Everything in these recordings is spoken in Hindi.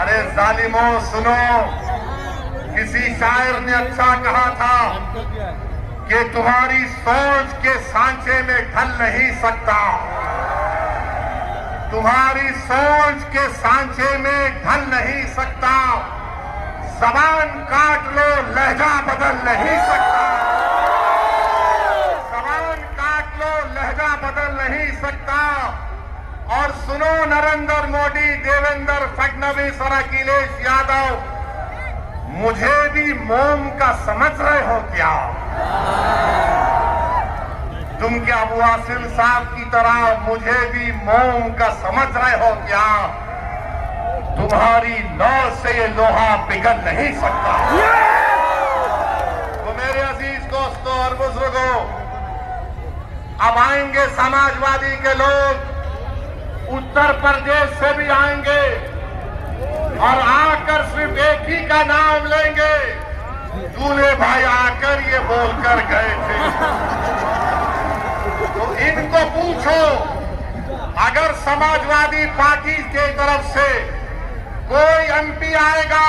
अरे जालिमों सुनो, किसी शायर ने अच्छा कहा था कि तुम्हारी सोच के सांचे में ढल नहीं सकता, तुम्हारी सोच के सांचे में ढल नहीं सकता, जबान काट लो लहजा बदल नहीं सकता, जबान काट लो लहजा बदल नहीं सकता। और सुनो नरेंद्र मोदी, देवेंद्र फडणवीस और अखिलेश यादव, मुझे भी मोम का समझ रहे हो क्या? तुम क्या अबू आसिम साहब की तरह मुझे भी मोम का समझ रहे हो क्या? तुम्हारी लौ से ये लोहा पिघल नहीं सकता। तो मेरे अजीज दोस्तों और बुजुर्गों, अब आएंगे समाजवादी के लोग, उत्तर प्रदेश से भी आएंगे और आकर सिर्फ एक ही का नाम लेंगे, दूल्हे भाई आकर ये बोलकर गए थे। तो इनको पूछो, अगर समाजवादी पार्टी की तरफ से कोई एमपी आएगा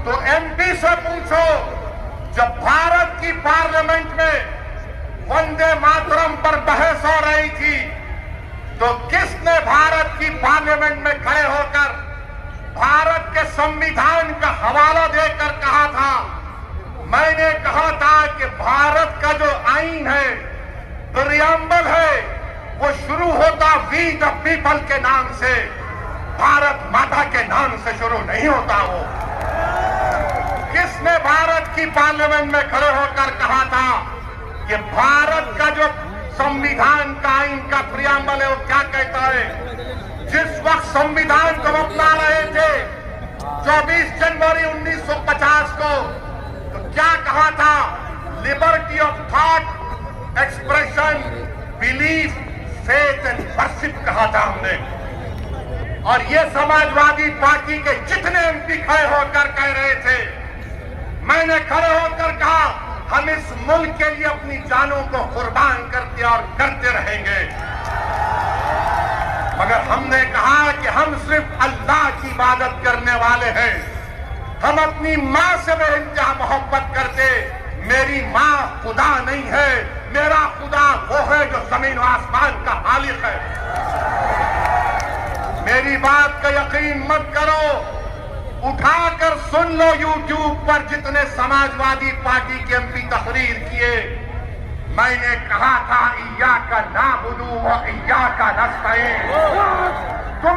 तो एमपी से पूछो, जब भारत की पार्लियामेंट में वंदे मातरम पर बहस हो रही थी तो किसने भारत की पार्लियामेंट में खड़े होकर भारत के संविधान का हवाला देकर कहा था? मैंने कहा था कि भारत का जो आईन है, प्रियम्बल है, वो शुरू होता वी द पीपल के नाम से, भारत माता के नाम से शुरू नहीं होता। वो किसने भारत की पार्लियामेंट में खड़े होकर कहा था कि भारत का जो संविधान का आईन का प्रियम्बल है वो क्या कहता है? जिस वक्त संविधान को अपना रहे थे 24 जनवरी 1950 को, तो क्या कहा था? Liberty of thought, expression, belief, faith and worship कहा था हमने। और ये समाजवादी पार्टी के जितने एमपी खड़े होकर कह रहे थे, मैंने खड़े होकर कहा हम इस मुल्क के लिए अपनी जानों को कुर्बान करते और करते रहेंगे। मगर हमने कहा कि हम सिर्फ अल्लाह की इबादत करने वाले हैं, हम अपनी मां से बेइंतहा मोहब्बत करते। मेरी मां खुदा नहीं है, मेरा खुदा वो है जो जमीन और आसमान का मालिक है। मेरी बात का यकीन मत करो, उठाकर सुन लो यूट्यूब पर जितने समाजवादी पार्टी के एमपी तकरीर किए। मैंने कहा था इय्याका नाअबुदु व इय्याका नस्तईन। तुम